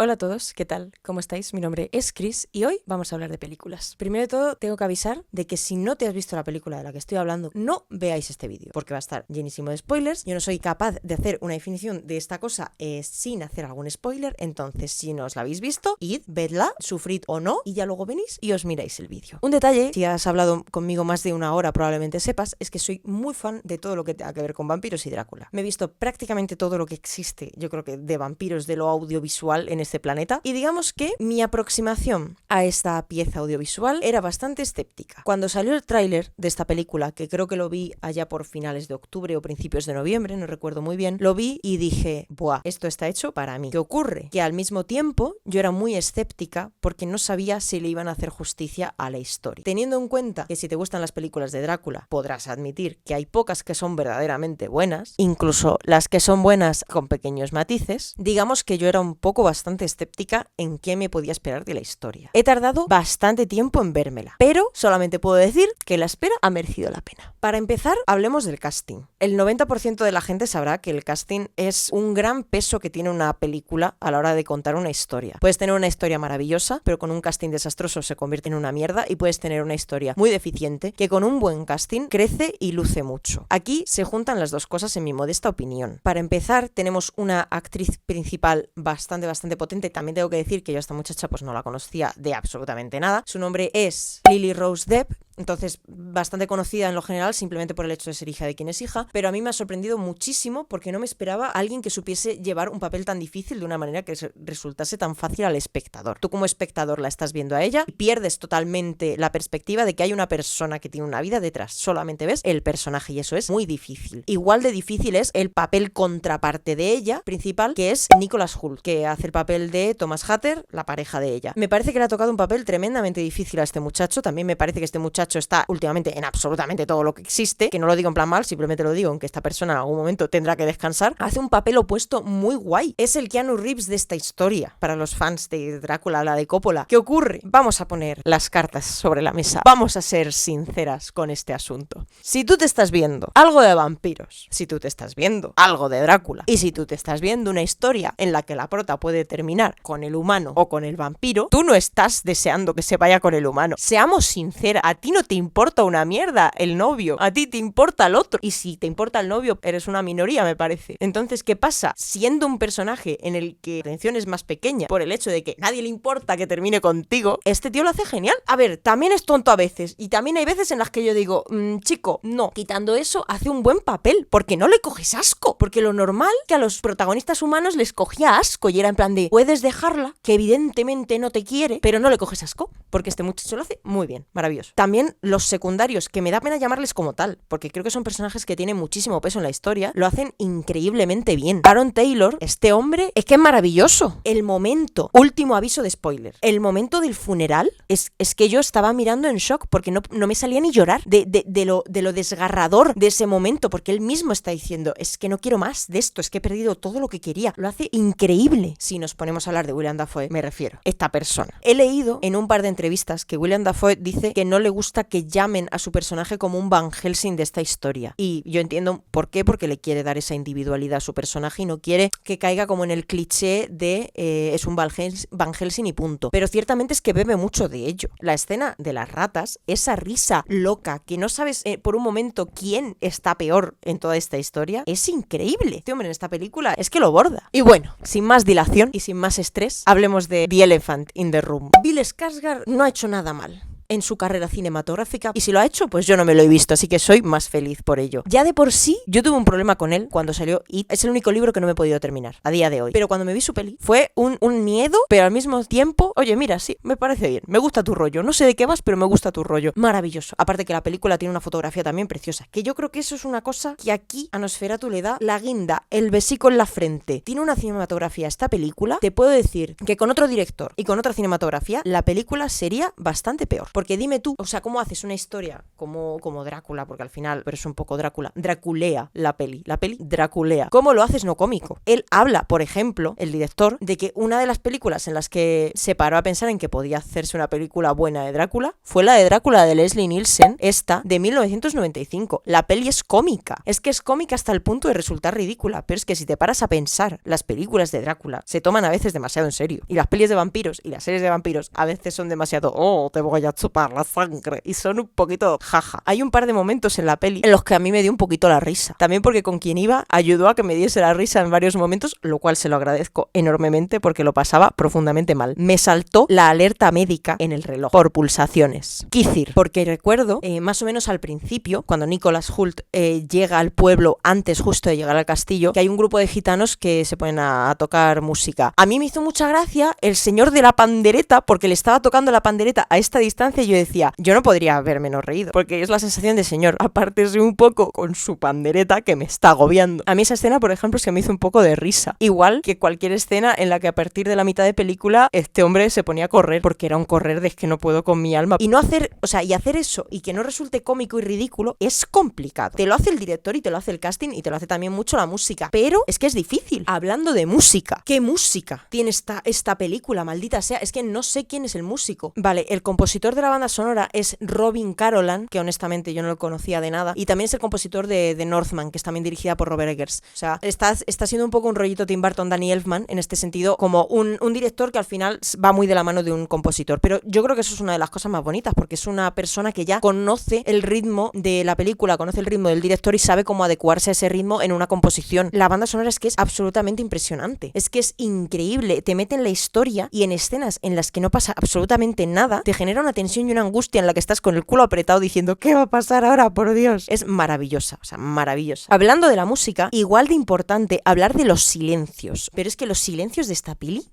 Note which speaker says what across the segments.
Speaker 1: Hola a todos, ¿qué tal? ¿Cómo estáis? Mi nombre es Chris y hoy vamos a hablar de películas. Primero de todo, tengo que avisar de que si no te has visto la película de la que estoy hablando, no veáis este vídeo, porque va a estar llenísimo de spoilers. Yo no soy capaz de hacer una definición de esta cosa sin hacer algún spoiler, entonces si no os la habéis visto, id, vedla, sufrid o no, y ya luego venís y os miráis el vídeo. Un detalle, si has hablado conmigo más de una hora probablemente sepas, es que soy muy fan de todo lo que tenga que ver con vampiros y Drácula. Me he visto prácticamente todo lo que existe, yo creo que de vampiros, de lo audiovisual en este planeta, y digamos que mi aproximación a esta pieza audiovisual era bastante escéptica. Cuando salió el tráiler de esta película, que creo que lo vi allá por finales de octubre o principios de noviembre, no recuerdo muy bien, lo vi y dije, buah, esto está hecho para mí. ¿Qué ocurre? Que al mismo tiempo yo era muy escéptica porque no sabía si le iban a hacer justicia a la historia. Teniendo en cuenta que si te gustan las películas de Drácula, podrás admitir que hay pocas que son verdaderamente buenas, incluso las que son buenas con pequeños matices, digamos que yo era un poco bastante escéptica en qué me podía esperar de la historia. He tardado bastante tiempo en vérmela, pero solamente puedo decir que la espera ha merecido la pena. Para empezar, hablemos del casting. El 90% de la gente sabrá que el casting es un gran peso que tiene una película a la hora de contar una historia. Puedes tener una historia maravillosa, pero con un casting desastroso se convierte en una mierda, y puedes tener una historia muy deficiente que con un buen casting crece y luce mucho. Aquí se juntan las dos cosas en mi modesta opinión. Para empezar, tenemos una actriz principal bastante potente. También tengo que decir que yo a esta muchacha pues no la conocía de absolutamente nada. Su nombre es Lily Rose Depp. Entonces, bastante conocida en lo general simplemente por el hecho de ser hija de quien es hija, pero a mí me ha sorprendido muchísimo porque no me esperaba a alguien que supiese llevar un papel tan difícil de una manera que resultase tan fácil al espectador. Tú como espectador la estás viendo a ella y pierdes totalmente la perspectiva de que hay una persona que tiene una vida detrás. Solamente ves el personaje y eso es muy difícil. Igual de difícil es el papel contraparte de ella, principal, que es Nicholas Hoult, que hace el papel de Thomas Hatter, la pareja de ella. Me parece que le ha tocado un papel tremendamente difícil a este muchacho. También me parece que este muchacho está últimamente en absolutamente todo lo que existe, que no lo digo en plan mal, simplemente lo digo en que esta persona en algún momento tendrá que descansar. Hace un papel opuesto muy guay. Es el Keanu Reeves de esta historia, para los fans de Drácula, la de Coppola. ¿Qué ocurre? Vamos a poner las cartas sobre la mesa. Vamos a ser sinceras con este asunto. Si tú te estás viendo algo de vampiros, si tú te estás viendo algo de Drácula, y si tú te estás viendo una historia en la que la prota puede terminar con el humano o con el vampiro, tú no estás deseando que se vaya con el humano. Seamos sinceras, a ti no te importa una mierda el novio, a ti te importa el otro, y si te importa el novio eres una minoría, me parece. Entonces, ¿qué pasa? Siendo un personaje en el que la atención es más pequeña por el hecho de que nadie le importa que termine contigo, este tío lo hace genial. A ver, también es tonto a veces, y también hay veces en las que yo digo, chico, no, quitando eso, hace un buen papel, porque no le coges asco, porque lo normal que a los protagonistas humanos les cogía asco, y era en plan de, puedes dejarla, que evidentemente no te quiere, pero no le coges asco, porque este muchacho lo hace muy bien, maravilloso. También los secundarios, que me da pena llamarles como tal, porque creo que son personajes que tienen muchísimo peso en la historia, lo hacen increíblemente bien. Aaron Taylor, este hombre, es que es maravilloso. El momento, último aviso de spoiler, el momento del funeral, es que yo estaba mirando en shock, porque no me salía ni llorar de lo desgarrador de ese momento, porque él mismo está diciendo, es que no quiero más de esto, es que he perdido todo lo que quería. Lo hace increíble. Si nos ponemos a hablar de William Dafoe, me refiero, esta persona. He leído en un par de entrevistas que William Dafoe dice que no le gusta que llamen a su personaje como un Van Helsing de esta historia. Y yo entiendo por qué, porque le quiere dar esa individualidad a su personaje y no quiere que caiga como en el cliché de es un Van Helsing y punto. Pero ciertamente es que bebe mucho de ello. La escena de las ratas, esa risa loca que no sabes por un momento quién está peor en toda esta historia, es increíble. Este hombre en esta película es que lo borda. Y bueno, sin más dilación y sin más estrés, hablemos de The Elephant in the Room. Bill Skarsgård no ha hecho nada mal en su carrera cinematográfica, y si lo ha hecho, pues yo no me lo he visto, así que soy más feliz por ello. Ya de por sí, yo tuve un problema con él cuando salió It. Es el único libro que no me he podido terminar a día de hoy, pero cuando me vi su peli fue un miedo, pero al mismo tiempo, oye, mira, sí, me parece bien, me gusta tu rollo, no sé de qué vas, pero me gusta tu rollo, maravilloso. Aparte que la película tiene una fotografía también preciosa, que yo creo que eso es una cosa que aquí a Nosferatu le da la guinda, el besico en la frente. Tiene una cinematografía esta película, te puedo decir que con otro director y con otra cinematografía, la película sería bastante peor, Porque dime tú, o sea, ¿cómo haces una historia como Drácula? Porque al final, pero es un poco Drácula, draculea la peli draculea. ¿Cómo lo haces no cómico? Él habla, por ejemplo, el director, de que una de las películas en las que se paró a pensar en que podía hacerse una película buena de Drácula fue la de Drácula de Leslie Nielsen, esta de 1995. La peli es cómica. Es que es cómica hasta el punto de resultar ridícula, pero es que si te paras a pensar, las películas de Drácula se toman a veces demasiado en serio. Y las pelis de vampiros y las series de vampiros a veces son demasiado, oh, te voy a chupar la sangre. Y son un poquito jaja. Hay un par de momentos en la peli en los que a mí me dio un poquito la risa. También porque con quien iba ayudó a que me diese la risa en varios momentos, lo cual se lo agradezco enormemente porque lo pasaba profundamente mal. Me saltó la alerta médica en el reloj por pulsaciones. Kithir, porque recuerdo más o menos al principio, cuando Nicholas Hoult llega al pueblo antes justo de llegar al castillo, que hay un grupo de gitanos que se ponen a tocar música. A mí me hizo mucha gracia el señor de la pandereta, porque le estaba tocando la pandereta a esta distancia y yo decía, yo no podría haber menos reído, porque es la sensación de señor, apártese un poco con su pandereta que me está agobiando. A mí esa escena, por ejemplo, se me hizo un poco de risa. Igual que cualquier escena en la que a partir de la mitad de película este hombre se ponía a correr, porque era un correr de es que no puedo con mi alma. Y no hacer, o sea, y hacer eso y que no resulte cómico y ridículo es complicado. Te lo hace el director y te lo hace el casting y te lo hace también mucho la música. Pero es que es difícil. Hablando de música, ¿qué música tiene esta película? Maldita sea, es que no sé quién es el músico. Vale, el compositor de la banda sonora es Robin Carolan, que honestamente yo no lo conocía de nada. Y también es el compositor de Northman, que es también dirigida por Robert Eggers. O sea, está siendo un poco un rollito Tim Burton, Danny Elfman, en este sentido, como un director que al final va muy de la mano de un compositor. Pero yo creo que eso es una de las cosas más bonitas, porque es una persona que ya conoce el ritmo de la película, conoce el ritmo del director y sabe cómo adecuarse a ese ritmo en una composición. La banda sonora es que es absolutamente impresionante. Es que es increíble. Te mete en la historia y en escenas en las que no pasa absolutamente nada, te genera una tensión y una angustia en la que estás con el culo apretado diciendo, ¿qué va a pasar ahora? Por Dios. Es maravillosa, o sea, maravillosa. Hablando de la música, igual de importante hablar de los silencios. Pero es que los silencios de esta peli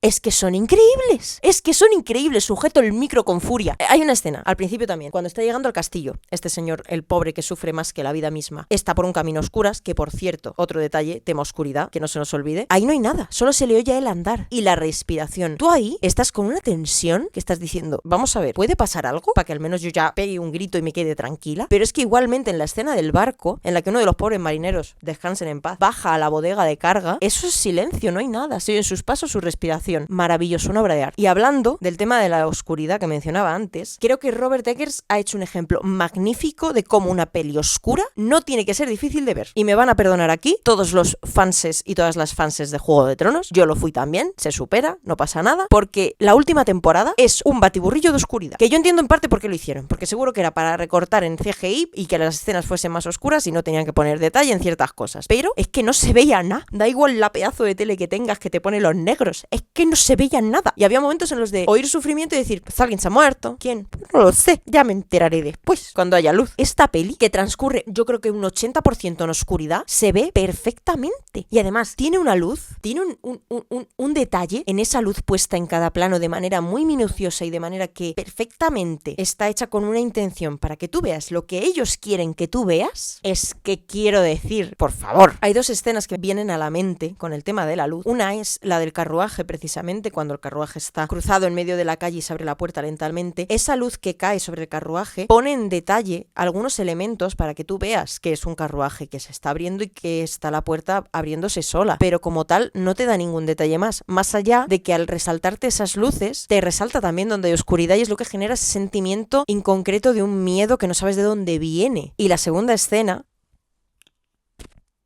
Speaker 1: es que son increíbles. Es que son increíbles. Sujeto el micro con furia. Hay una escena, al principio también, cuando está llegando al castillo. Este señor, el pobre que sufre más que la vida misma, está por un camino a oscuras, que por cierto, otro detalle, tema oscuridad, que no se nos olvide. Ahí no hay nada, solo se le oye a él andar. Y la respiración. Tú ahí estás con una tensión que estás diciendo, vamos a ver, ¿puede pasar algo? Para que al menos yo ya pegue un grito y me quede tranquila. Pero es que igualmente en la escena del barco, en la que uno de los pobres marineros, descansen en paz, baja a la bodega de carga, eso es silencio, no hay nada. Se oyen sus pasos, su respiración. Maravilloso, una obra de arte. Y hablando del tema de la oscuridad que mencionaba antes, creo que Robert Eggers ha hecho un ejemplo magnífico de cómo una peli oscura no tiene que ser difícil de ver. Y me van a perdonar aquí todos los fanses y todas las fanses de Juego de Tronos. Yo lo fui también, se supera, no pasa nada, porque la última temporada es un batiburrillo de oscuridad. Que yo entiendo en parte por qué lo hicieron, porque seguro que era para recortar en CGI y que las escenas fuesen más oscuras y no tenían que poner detalle en ciertas cosas. Pero es que no se veía nada. Da igual la pedazo de tele que tengas que te pone los negros. Es que no se veía nada. Y había momentos en los de oír sufrimiento y decir, pues alguien se ha muerto. ¿Quién? No lo sé. Ya me enteraré después, cuando haya luz. Esta peli, que transcurre yo creo que un 80% en oscuridad, se ve perfectamente. Y además tiene una luz, tiene un detalle en esa luz puesta en cada plano de manera muy minuciosa y de manera que perfectamente está hecha con una intención para que tú veas lo que ellos quieren que tú veas. Es que quiero decir, por favor, hay dos escenas que vienen a la mente con el tema de la luz. Una es la del carruaje, precisamente cuando el carruaje está cruzado en medio de la calle y se abre la puerta lentamente. Esa luz que cae sobre el carruaje pone en detalle algunos elementos para que tú veas que es un carruaje que se está abriendo y que está la puerta abriéndose sola, pero como tal no te da ningún detalle más allá de que al resaltarte esas luces te resalta también donde hay oscuridad y es lo que genera ese sentimiento inconcreto de un miedo que no sabes de dónde viene. Y la segunda escena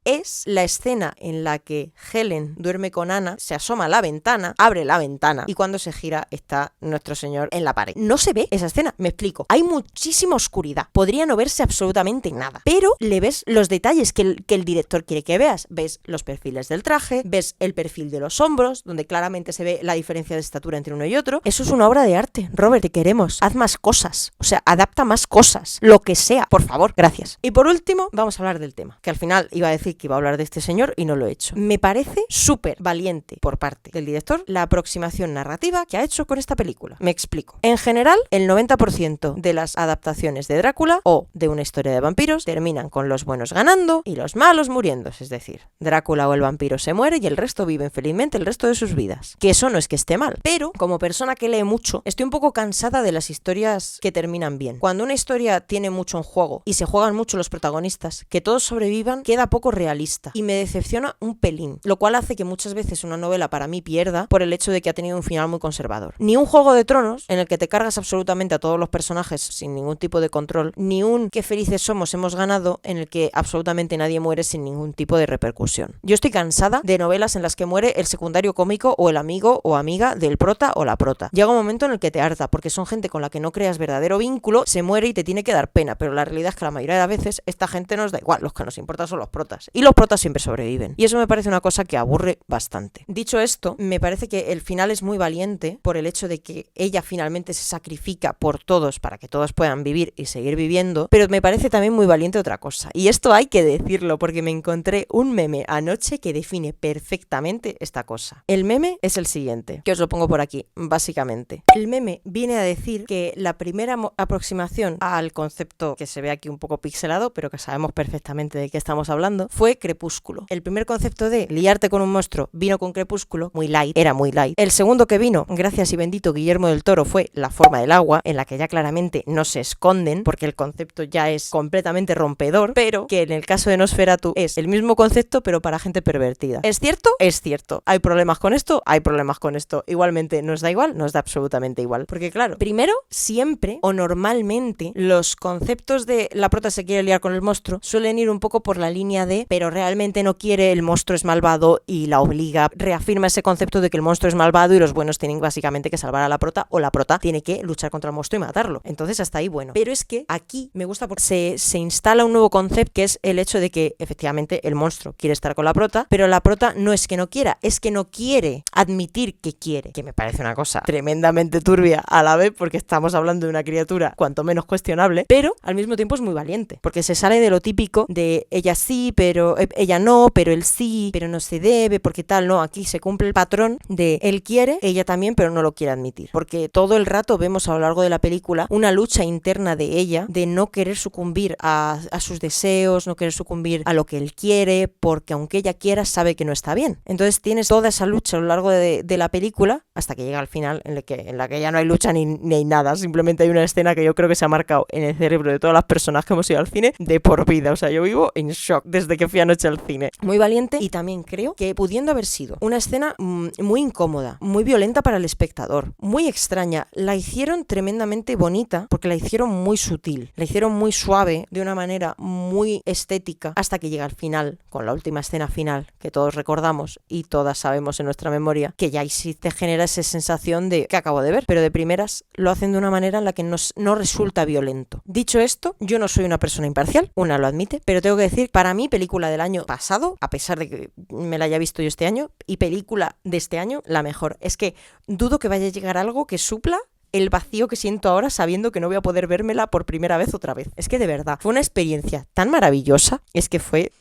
Speaker 1: es la escena en la que Helen duerme con Anna, se asoma a la ventana, abre la ventana y cuando se gira está nuestro señor en la pared. No se ve esa escena, me explico. Hay muchísima oscuridad, podría no verse absolutamente nada, pero le ves los detalles que el director quiere que veas. Ves los perfiles del traje, ves el perfil de los hombros, donde claramente se ve la diferencia de estatura entre uno y otro. Eso es una obra de arte. Robert, te queremos. Haz más cosas, o sea, adapta más cosas, lo que sea, por favor, gracias. Y por último, vamos a hablar del tema, que al final iba a decir que iba a hablar de este señor y no lo he hecho. Me parece súper valiente por parte del director la aproximación narrativa que ha hecho con esta película. Me explico. En general, el 90% de las adaptaciones de Drácula o de una historia de vampiros terminan con los buenos ganando y los malos muriendo. Es decir, Drácula o el vampiro se muere y el resto viven felizmente el resto de sus vidas. Que eso no es que esté mal. Pero, como persona que lee mucho, estoy un poco cansada de las historias que terminan bien. Cuando una historia tiene mucho en juego y se juegan mucho los protagonistas, que todos sobrevivan, queda poco realista. Y me decepciona un pelín. Lo cual hace que muchas veces una novela para mí pierda por el hecho de que ha tenido un final muy conservador. Ni un Juego de Tronos, en el que te cargas absolutamente a todos los personajes sin ningún tipo de control, ni un Qué felices somos, hemos ganado, en el que absolutamente nadie muere sin ningún tipo de repercusión. Yo estoy cansada de novelas en las que muere el secundario cómico o el amigo o amiga del prota o la prota. Llega un momento en el que te harta, porque son gente con la que no creas verdadero vínculo, se muere y te tiene que dar pena, pero la realidad es que la mayoría de las veces esta gente nos da igual, los que nos importan son los protas. Y los protas siempre sobreviven. Y eso me parece una cosa que aburre bastante. Dicho esto, me parece que el final es muy valiente por el hecho de que ella finalmente se sacrifica por todos para que todos puedan vivir y seguir viviendo, pero me parece también muy valiente otra cosa. Y esto hay que decirlo porque me encontré un meme anoche que define perfectamente esta cosa. El meme es el siguiente, que os lo pongo por aquí, básicamente. El meme viene a decir que la primera aproximación al concepto que se ve aquí un poco pixelado, pero que sabemos perfectamente de qué estamos hablando, fue Crepúsculo. El primer concepto de liarte con un monstruo vino con Crepúsculo, muy light, era muy light. El segundo que vino, gracias y bendito Guillermo del Toro, fue La forma del agua, en la que ya claramente no se esconden, porque el concepto ya es completamente rompedor, pero que en el caso de Nosferatu es el mismo concepto, pero para gente pervertida. ¿Es cierto? Es cierto. ¿Hay problemas con esto? Hay problemas con esto. Igualmente, ¿nos da igual? Nos da absolutamente igual. Porque claro, primero, siempre o normalmente los conceptos de la prota se quiere liar con el monstruo suelen ir un poco por la línea de pero realmente no quiere, el monstruo es malvado y la obliga, reafirma ese concepto de que el monstruo es malvado y los buenos tienen básicamente que salvar a la prota o la prota tiene que luchar contra el monstruo y matarlo. Entonces hasta ahí bueno. Pero es que aquí me gusta porque se instala un nuevo concepto que es el hecho de que efectivamente el monstruo quiere estar con la prota, pero la prota no es que no quiera, es que no quiere admitir que quiere, que me parece una cosa tremendamente turbia a la vez porque estamos hablando de una criatura cuanto menos cuestionable, pero al mismo tiempo es muy valiente, porque se sale de lo típico de ella sí, pero ella no, pero él sí, pero no se debe, porque tal, no, aquí se cumple el patrón de él quiere, ella también, pero no lo quiere admitir, porque todo el rato vemos a lo largo de la película una lucha interna de ella, de no querer sucumbir a sus deseos, no querer sucumbir a lo que él quiere, porque aunque ella quiera, sabe que no está bien. Entonces tienes toda esa lucha a lo largo de la película, hasta que llega al final, en la que ya no hay lucha ni hay nada, simplemente hay una escena que yo creo que se ha marcado en el cerebro de todas las personas que hemos ido al cine de por vida. O sea, yo vivo en shock desde que fui anoche al cine. Muy valiente, y también creo que pudiendo haber sido una escena muy incómoda, muy violenta para el espectador, muy extraña, la hicieron tremendamente bonita porque la hicieron muy sutil, la hicieron muy suave, de una manera muy estética, hasta que llega al final, con la última escena final que todos recordamos y todas sabemos en nuestra memoria, que ya ahí sí te genera esa sensación de que acabo de ver, pero de primeras lo hacen de una manera en la que no resulta violento. Dicho esto, yo no soy una persona imparcial, una lo admite, pero tengo que decir, para mí, película del año pasado, a pesar de que me la haya visto yo este año, y película de este año, la mejor. Es que dudo que vaya a llegar algo que supla el vacío que siento ahora sabiendo que no voy a poder vérmela por primera vez otra vez. Es que de verdad, fue una experiencia tan maravillosa, es que fue...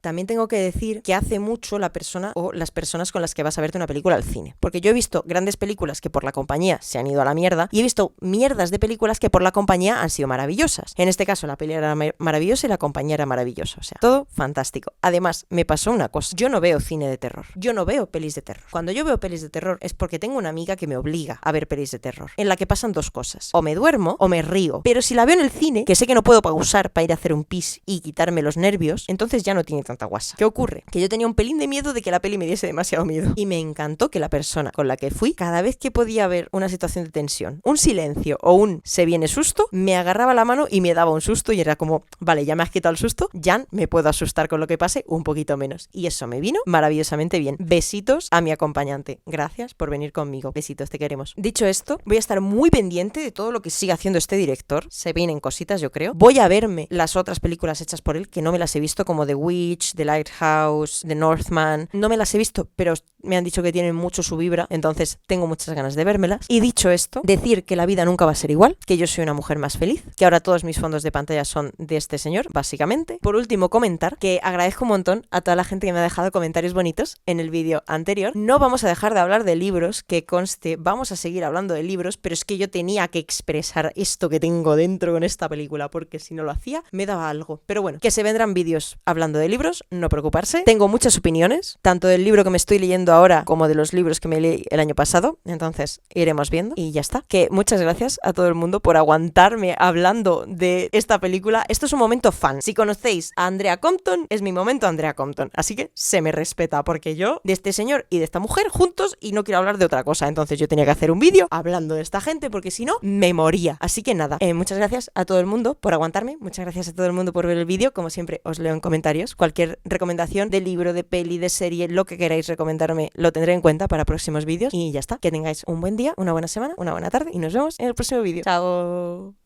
Speaker 1: También tengo que decir que hace mucho la persona o las personas con las que vas a verte una película al cine. Porque yo he visto grandes películas que por la compañía se han ido a la mierda y he visto mierdas de películas que por la compañía han sido maravillosas. En este caso la peli era maravillosa y la compañía era maravillosa. O sea, todo fantástico. Además, me pasó una cosa. Yo no veo cine de terror. Yo no veo pelis de terror. Cuando yo veo pelis de terror es porque tengo una amiga que me obliga a ver pelis de terror. En la que pasan dos cosas. O me duermo o me río. Pero si la veo en el cine, que sé que no puedo pausar para ir a hacer un pis y quitarme los nervios, entonces ya no tiene tanta guasa. ¿Qué ocurre? Que yo tenía un pelín de miedo de que la peli me diese demasiado miedo. Y me encantó que la persona con la que fui, cada vez que podía haber una situación de tensión, un silencio o un se viene susto, me agarraba la mano y me daba un susto y era como, vale, ya me has quitado el susto, ya me puedo asustar con lo que pase un poquito menos. Y eso me vino maravillosamente bien. Besitos a mi acompañante. Gracias por venir conmigo. Besitos, te queremos. Dicho esto, voy a estar muy pendiente de todo lo que siga haciendo este director. Se vienen cositas, yo creo. Voy a verme las otras películas hechas por él, que no me las he visto, como The Witch Witch, The Lighthouse, The Northman. No me las he visto, pero me han dicho que tienen mucho su vibra, entonces tengo muchas ganas de vérmelas. Y dicho esto, decir que la vida nunca va a ser igual, que yo soy una mujer más feliz, que ahora todos mis fondos de pantalla son de este señor, básicamente. Por último, comentar que agradezco un montón a toda la gente que me ha dejado comentarios bonitos en el vídeo anterior. No vamos a dejar de hablar de libros, que conste, vamos a seguir hablando de libros, pero es que yo tenía que expresar esto que tengo dentro con esta película, porque si no lo hacía, me daba algo. Pero bueno, que se vendrán vídeos hablando de libros, no preocuparse. Tengo muchas opiniones, tanto del libro que me estoy leyendo ahora como de los libros que me leí el año pasado, entonces iremos viendo y ya está. Que muchas gracias a todo el mundo por aguantarme hablando de esta película. Esto es un momento fan. Si conocéis a Andrea Compton, es mi momento Andrea Compton, así que se me respeta, porque yo de este señor y de esta mujer juntos y no quiero hablar de otra cosa, entonces yo tenía que hacer un vídeo hablando de esta gente porque si no me moría. Así que nada, muchas gracias a todo el mundo por aguantarme, muchas gracias a todo el mundo por ver el vídeo, como siempre os leo en comentarios, cualquier recomendación de libro, de peli, de serie, lo que queráis recomendarme lo tendré en cuenta para próximos vídeos y ya está, que tengáis un buen día, una buena semana, una buena tarde y nos vemos en el próximo vídeo. ¡Chao!